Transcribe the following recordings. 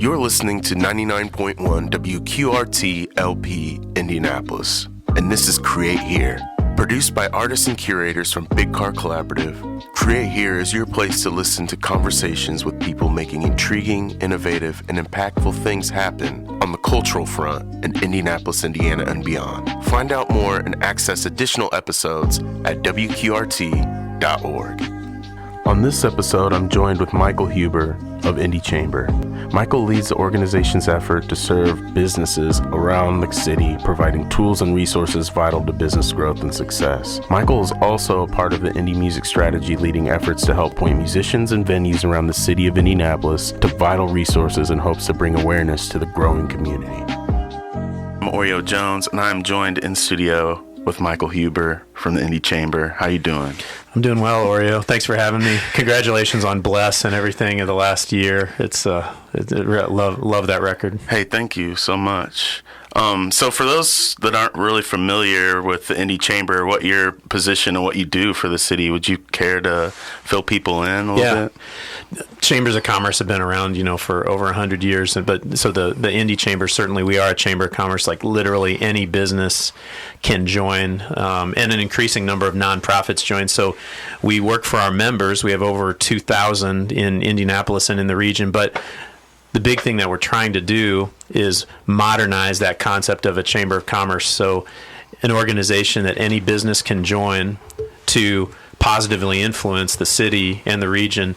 You're listening to 99.1 WQRT LP Indianapolis, and this is Create Here. Produced by artists and curators from Big Car Collaborative, Create Here is your place to listen to conversations with people making intriguing, innovative, and impactful things happen on the cultural front in Indianapolis, Indiana, and beyond. Find out more and access additional episodes at WQRT.org. On this episode, I'm joined with Michael Huber of Indy Chamber. Michael leads the organization's effort to serve businesses around the city, providing tools and resources vital to business growth and success. Michael is also a part of the Indy Music Strategy, leading efforts to help point musicians and venues around the city of Indianapolis to vital resources in hopes to bring awareness to the growing community. I'm Oreo Jones, and I'm joined in studio with Michael Huber from the Indy Chamber. How you doing? I'm doing well, Oreo. Thanks for having me. Congratulations on Bless and everything of the last year. Love that record. Hey, thank you so much. So for those that aren't really familiar with the Indy Chamber, what your position and what you do for the city, would you care to fill people in a little bit? Chambers of Commerce have been around, for over 100 years. But so the Indy Chamber, certainly we are a chamber of commerce. Like literally any business can join, and an increasing number of nonprofits join. So we work for our members. We have over 2,000 in Indianapolis and in the region. But the big thing that we're trying to do is modernize that concept of a chamber of commerce. So an organization that any business can join to positively influence the city and the region.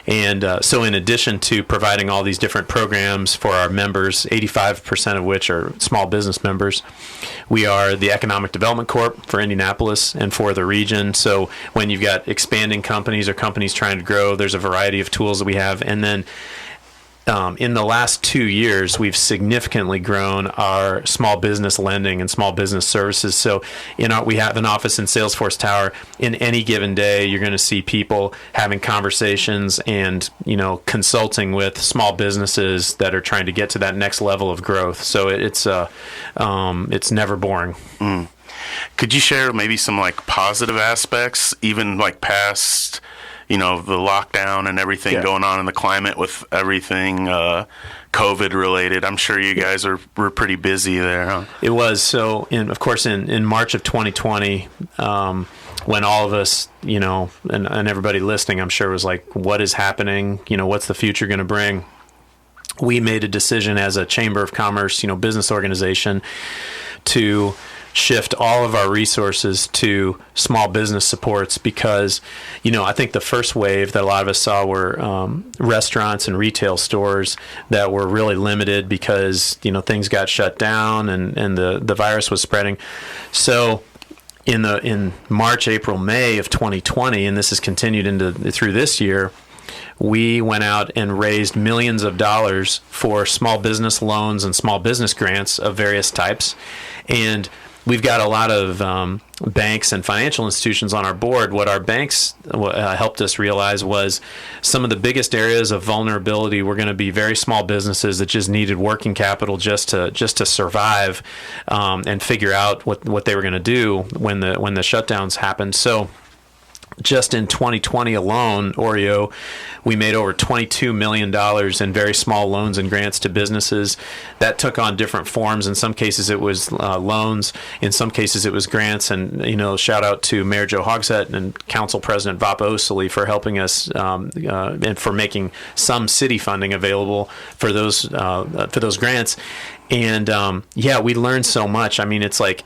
And so in addition to providing all these different programs for our members, 85% of which are small business members, we are the Economic Development Corp for Indianapolis and for the region. So when you've got expanding companies or companies trying to grow, there's a variety of tools that we have. And then in the last 2 years, we've significantly grown our small business lending and small business services. So we have an office in Salesforce Tower. In any given day, you're going to see people having conversations and consulting with small businesses that are trying to get to that next level of growth. So it's never boring. Mm. Could you share maybe some positive aspects, even past the lockdown and everything going on in the climate with everything COVID related? I'm sure you guys were pretty busy there, huh? It was. So, of course, in March of 2020, when all of us, and everybody listening, I'm sure was like, what is happening? What's the future going to bring? We made a decision as a Chamber of Commerce, business organization to shift all of our resources to small business supports because, I think the first wave that a lot of us saw were restaurants and retail stores that were really limited because, things got shut down and the virus was spreading. So in March, April, May of 2020, and this has continued through this year, we went out and raised millions of dollars for small business loans and small business grants of various types. And we've got a lot of banks and financial institutions on our board. What our banks helped us realize was some of the biggest areas of vulnerability were going to be very small businesses that just needed working capital just to survive and figure out what they were going to do when the shutdowns happened. So just in 2020 alone, Oreo, we made over $22 million in very small loans and grants to businesses. That took on different forms. In some cases, it was loans. In some cases, it was grants. And, shout out to Mayor Joe Hogsett and Council President Vop Osili for helping us and for making some city funding available for those grants. And, we learned so much. I mean, it's like,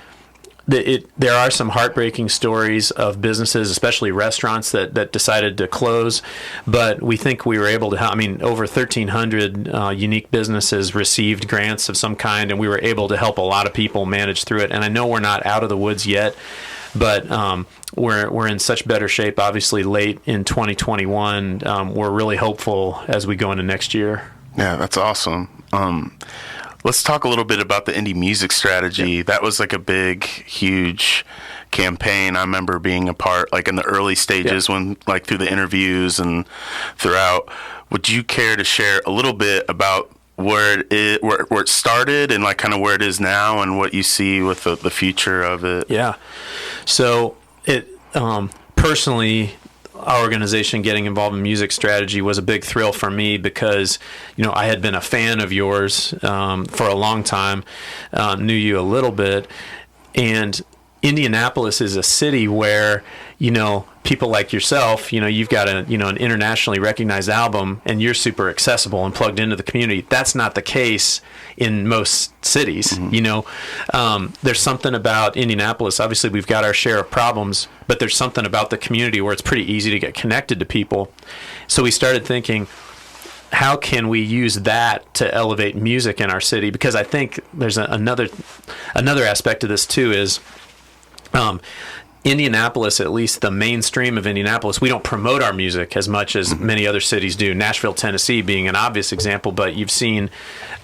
there are some heartbreaking stories of businesses, especially restaurants, that decided to close. But we think we were able to over 1,300 unique businesses received grants of some kind, and we were able to help a lot of people manage through it. And I know we're not out of the woods yet, but we're in such better shape, obviously, late in 2021. We're really hopeful as we go into next year. Yeah, that's awesome. Let's talk a little bit about the Indy Music Strategy. Yeah. That was a big, huge campaign. I remember being a part, in the early stages when, through the interviews and throughout. Would you care to share a little bit about where it started and kind of where it is now and what you see with the future of it? Yeah. So it personally, our organization getting involved in music strategy was a big thrill for me because, I had been a fan of yours for a long time, knew you a little bit, and Indianapolis is a city where, people like yourself, you've got an internationally recognized album and you're super accessible and plugged into the community. That's not the case in most cities. Mm-hmm. There's something about Indianapolis. Obviously, we've got our share of problems, but there's something about the community where it's pretty easy to get connected to people. So we started thinking, how can we use that to elevate music in our city? Because I think there's another aspect of this too is Indianapolis, at least the mainstream of Indianapolis, we don't promote our music as much as many other cities do. Nashville, Tennessee being an obvious example, but you've seen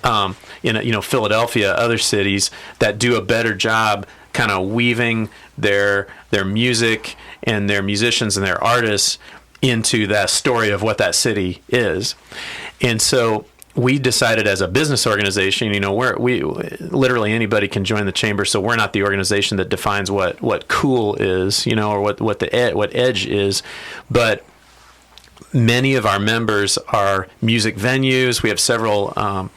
in Philadelphia, other cities that do a better job kind of weaving their music and their musicians and their artists into that story of what that city is. And so we decided as a business organization, we literally anybody can join the chamber, so we're not the organization that defines what cool is, or what edge is, but many of our members are music venues. We have several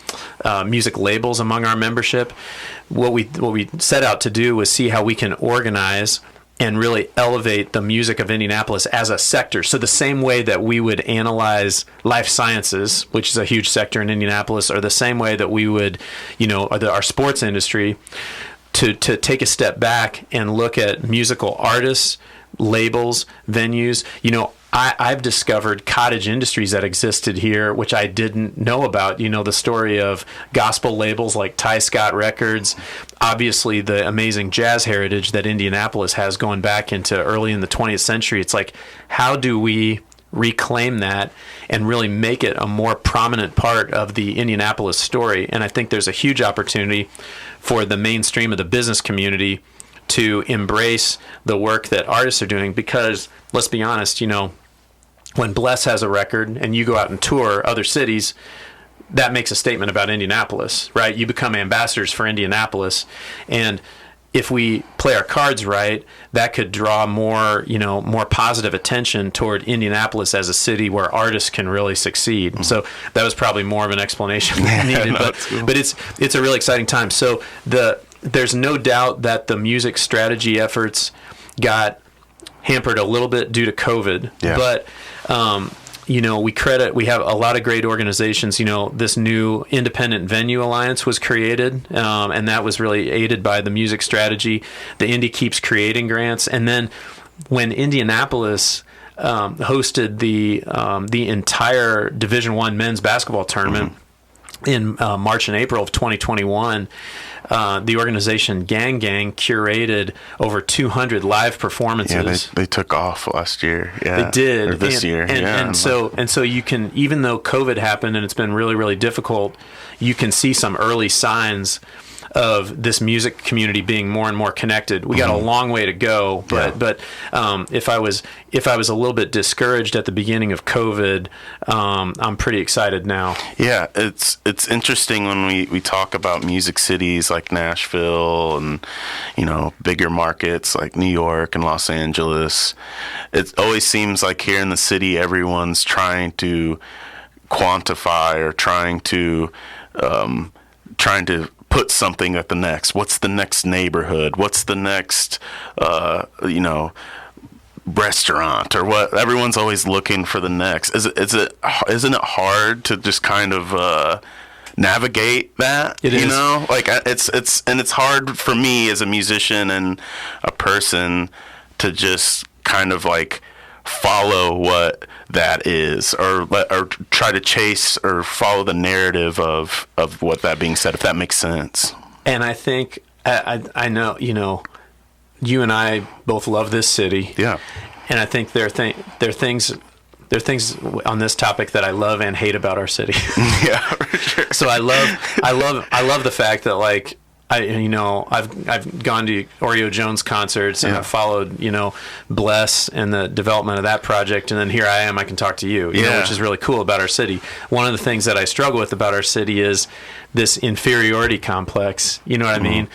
music labels among our membership. What we set out to do was see how we can organize and really elevate the music of Indianapolis as a sector. So the same way that we would analyze life sciences, which is a huge sector in Indianapolis, or the same way that we would, our sports industry, to take a step back and look at musical artists, labels, venues. I've discovered cottage industries that existed here, which I didn't know about. The story of gospel labels like Ty Scott Records, obviously the amazing jazz heritage that Indianapolis has going back into early in the 20th century. It's like, how do we reclaim that and really make it a more prominent part of the Indianapolis story? And I think there's a huge opportunity for the mainstream of the business community to embrace the work that artists are doing, because let's be honest, when Bless has a record and you go out and tour other cities, that makes a statement about Indianapolis, right? You become ambassadors for Indianapolis. And if we play our cards right, that could draw more positive attention toward Indianapolis as a city where artists can really succeed. Mm-hmm. So that was probably more of an explanation than needed, but it's a really exciting time. So there's no doubt that the music strategy efforts got hampered a little bit due to COVID, but we have a lot of great organizations. This new Independent Venue Alliance was created, and that was really aided by the music strategy. The Indy Keeps Creating grants, and then when Indianapolis hosted the entire Division I men's basketball tournament in March and April of 2021. The organization Gang curated over 200 live performances. Yeah, they took off last year. Yeah, they did, or this year. And so you can, even though COVID happened and it's been really, really difficult, you can see some early signs of this music community being more and more connected. We got a long way to go, but if I was a little bit discouraged at the beginning of COVID, I'm pretty excited now. Yeah, it's interesting when we talk about music cities like Nashville and bigger markets like New York and Los Angeles. It always seems like here in the city, everyone's trying to quantify or trying to put something at the next. What's the next neighborhood? What's the next, restaurant or what? Everyone's always looking for the next. Isn't it hard to just kind of navigate that? It is. It's hard for me as a musician and a person to just kind of like follow what that is, or try to chase or follow the narrative of what that being said, if that makes sense. And I think I know you and I both love this city. Yeah. And I think there are things on this topic that I love and hate about our city. Yeah, for sure. So I love the fact that like I've gone to Oreo Jones concerts and I've followed, Bless and the development of that project, and then here I am, I can talk to you, which is really cool about our city. One of the things that I struggle with about our city is this inferiority complex, you know what I mean?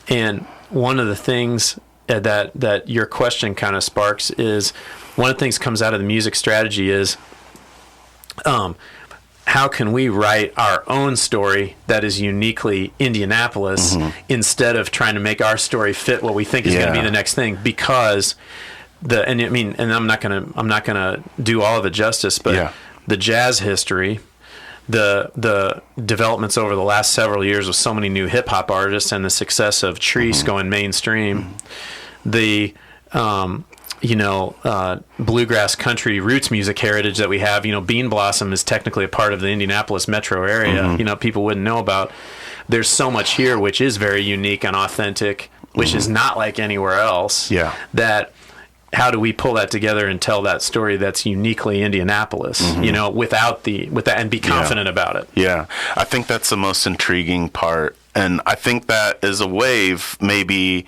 And one of the things that your question kind of sparks is one of the things comes out of the music strategy is how can we write our own story that is uniquely Indianapolis instead of trying to make our story fit what we think is going to be the next thing? Because and I'm not gonna do all of it justice, but the jazz history, the developments over the last several years with so many new hip hop artists and the success of Treese going mainstream, the bluegrass country roots music heritage that we have. Bean Blossom is technically a part of the Indianapolis metro area. People wouldn't know about. There's so much here which is very unique and authentic, which is not like anywhere else. That how do we pull that together and tell that story that's uniquely Indianapolis, without that, and be confident about it? Yeah, I think that's the most intriguing part. And I think that is a wave maybe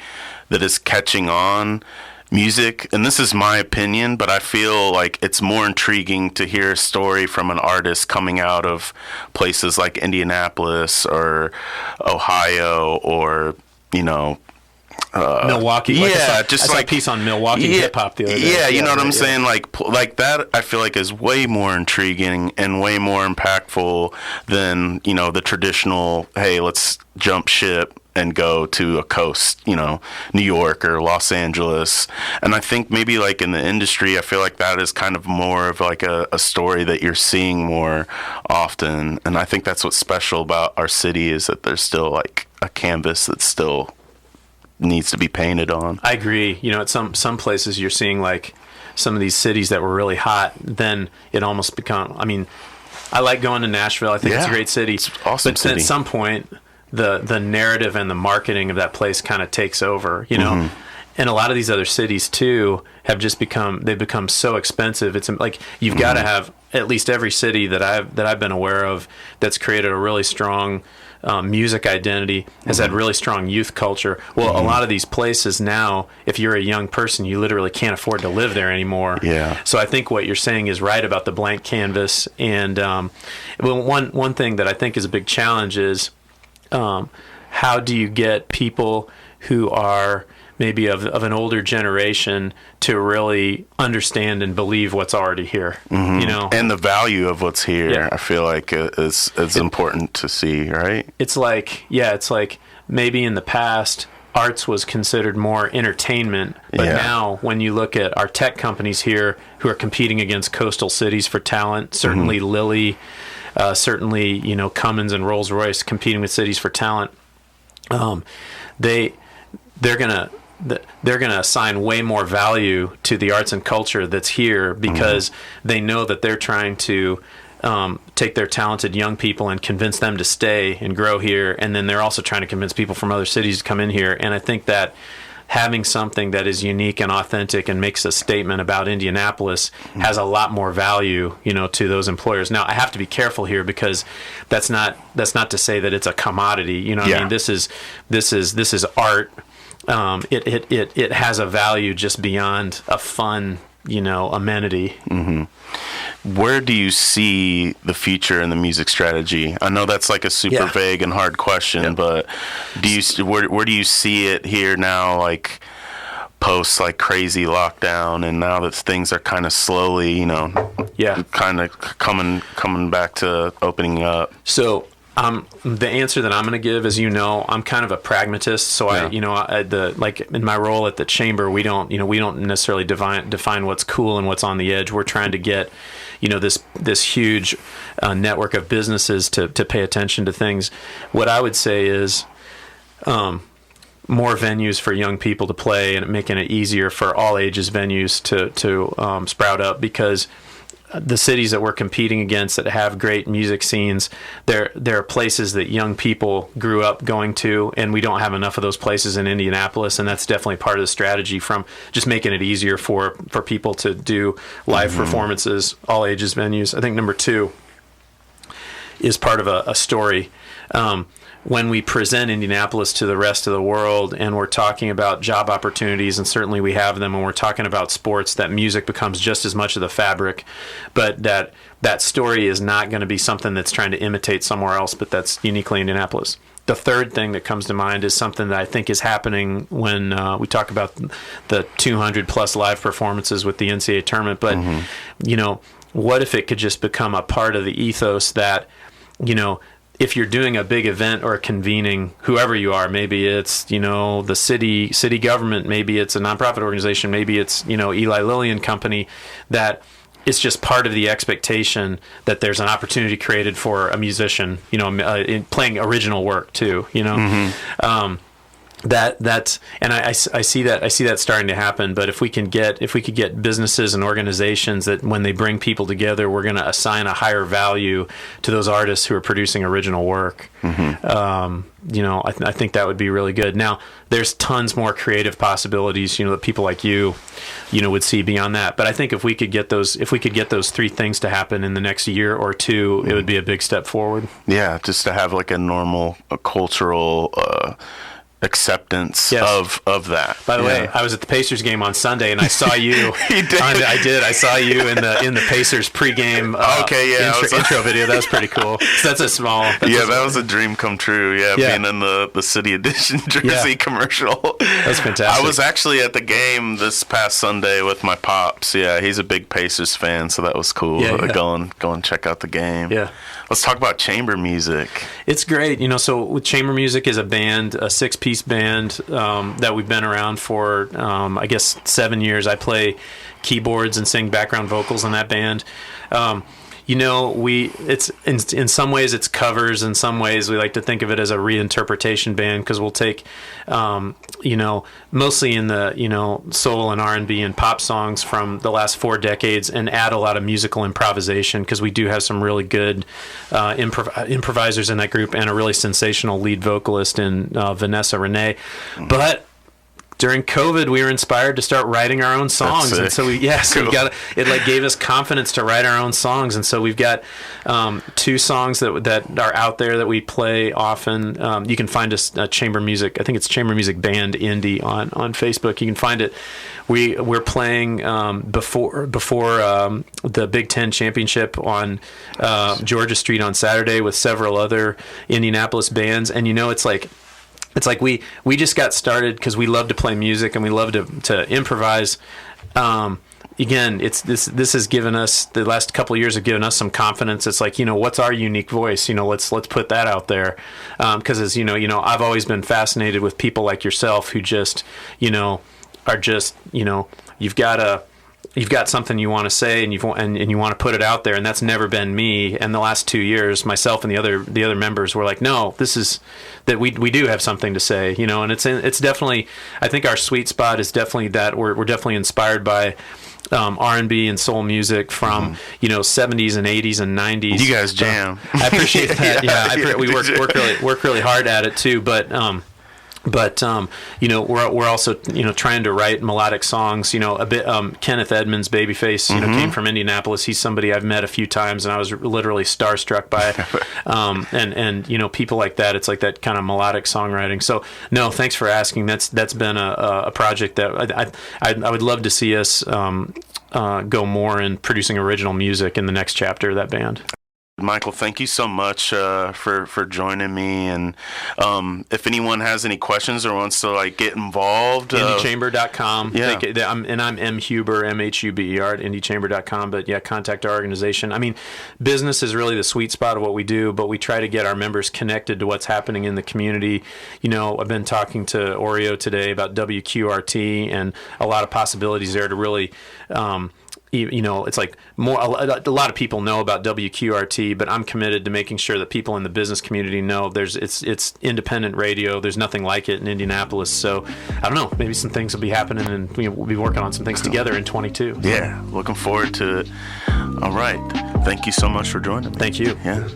that is catching on music. And this is my opinion, but I feel like it's more intriguing to hear a story from an artist coming out of places like Indianapolis or Ohio or, Milwaukee. I saw a piece on Milwaukee hip hop the other day. Yeah, you know what I'm saying? Like that, I feel like is way more intriguing and way more impactful than, the traditional, hey, let's jump ship and go to a coast, New York or Los Angeles. And I think maybe like in the industry, I feel like that is kind of more of like a story that you're seeing more often. And I think that's what's special about our city is that there's still like a canvas that's still needs to be painted on. I agree. At some places you're seeing like some of these cities that were really hot, then it almost I like going to Nashville. I think it's a great city. It's an awesome city. At some point the narrative and the marketing of that place kind of takes over, And a lot of these other cities too have just become so expensive. It's like you've got to have at least every city that I've been aware of that's created a really strong music identity, has had really strong youth culture. Well, a lot of these places now, if you're a young person, you literally can't afford to live there anymore. Yeah. So I think what you're saying is right about the blank canvas. And one thing that I think is a big challenge is how do you get people who are maybe of an older generation to really understand and believe what's already here, and the value of what's here. Yeah. I feel like it's important to see, right? It's like maybe in the past arts was considered more entertainment, but now when you look at our tech companies here who are competing against coastal cities for talent, certainly Lilly, certainly Cummins and Rolls-Royce competing with cities for talent, they're gonna assign way more value to the arts and culture that's here because they know that they're trying to take their talented young people and convince them to stay and grow here, and then they're also trying to convince people from other cities to come in here. And I think that having something that is unique and authentic and makes a statement about Indianapolis has a lot more value, to those employers. Now, I have to be careful here because that's not to say that it's a commodity. I mean, this is art. It has a value just beyond a fun, amenity. Where do you see the future in the music strategy? I know that's like a super vague and hard question, but where do you see it here now, like post like crazy lockdown, and now that things are kind of slowly, kind of coming back to opening up? So the answer that I'm going to give is, I'm kind of a pragmatist. So like in my role at the chamber, we don't necessarily define what's cool and what's on the edge. We're trying to get, this huge network of businesses to pay attention to things. What I would say is, more venues for young people to play and making it easier for all ages venues to sprout up, because the cities that we're competing against that have great music scenes, there are places that young people grew up going to, and we don't have enough of those places in Indianapolis, and that's definitely part of the strategy from just making it easier for people to do live performances, all ages venues. I think number two is part of a story. When we present Indianapolis to the rest of the world and we're talking about job opportunities, and certainly we have them, and we're talking about sports, that music becomes just as much of the fabric, but that story is not going to be something that's trying to imitate somewhere else, but that's uniquely Indianapolis. The third thing that comes to mind is something that I think is happening when we talk about the 200 plus live performances with the NCAA tournament, but what if it could just become a part of the ethos that, if you're doing a big event or a convening, whoever you are, maybe it's, the city government, maybe it's a nonprofit organization, maybe it's, Eli Lilly and Company, that it's just part of the expectation that there's an opportunity created for a musician, in playing original work too, that's and I see that starting to happen. But if we could get businesses and organizations that when they bring people together, we're going to assign a higher value to those artists who are producing original work. I think that would be really good. Now, there's tons more creative possibilities, that people like you would see beyond that. But I think if we could get those three things to happen in the next year or two, it would be a big step forward. Yeah, just to have like a normal cultural acceptance of that. By the way, I was at the Pacers game on Sunday, and I saw you. You did? I did. I saw you in the Pacers pregame intro video. That was pretty cool. So that's a small. That was a dream come true. Yeah, being in the City Edition jersey commercial. That's fantastic. I was actually at the game this past Sunday with my pops. Yeah, he's a big Pacers fan, so that was cool. Go and check out the game. Yeah. Let's talk about chamber music. It's great. So with chamber music is a band, a 6-piece band that we've been around for, I guess, 7 years. I play keyboards and sing background vocals in that band. It's in some ways it's covers. In some ways we like to think of it as a reinterpretation band, because we'll take, mostly in the, soul and R&B and pop songs from the last 4 decades and add a lot of musical improvisation, because we do have some really good improvisers in that group and a really sensational lead vocalist in Vanessa Renee. But during COVID, we were inspired to start writing our own songs, and so we got it. Gave us confidence to write our own songs, and so we've got 2 songs that are out there that we play often. You can find us Chamber Music. I think it's Chamber Music Band Indy on Facebook. You can find it. We're playing before the Big Ten Championship on Georgia Street on Saturday with several other Indianapolis bands, and it's like we just got started because we love to play music and we love to improvise. Again, this has given us, the last couple of years have given us some confidence. It's like, what's our unique voice? Let's put that out there. Because as I've always been fascinated with people like yourself who just, are just, you've got something you want to say and you want to put it out there, and that's never been me. And the last 2 years, myself and the other members were like, no, this is that we do have something to say, and it's definitely, I think our sweet spot is definitely that we're definitely inspired by R&B and soul music from 70s and 80s and 90s. You guys jam. I appreciate that. We work really hard at it too, but we're also trying to write melodic songs. A bit. Kenneth Edmonds, Babyface, came from Indianapolis. He's somebody I've met a few times, and I was literally starstruck by. And people like that. It's like that kind of melodic songwriting. So no, thanks for asking. That's been a project that I would love to see us go more in producing original music in the next chapter of that band. Michael, thank you so much for joining me. And if anyone has any questions or wants to get involved, IndyChamber.com. Yeah. I'm M. Huber, MHUBER at IndyChamber.com. But contact our organization. I mean, business is really the sweet spot of what we do, but we try to get our members connected to what's happening in the community. I've been talking to Oreo today about WQRT and a lot of possibilities there to really. It's like more. A lot of people know about WQRT, but I'm committed to making sure that people in the business community know it's independent radio. There's nothing like it in Indianapolis. So I don't know. Maybe some things will be happening, and we'll be working on some things together in 22. Yeah, looking forward to it. All right. Thank you so much for joining me. Thank you. Yeah.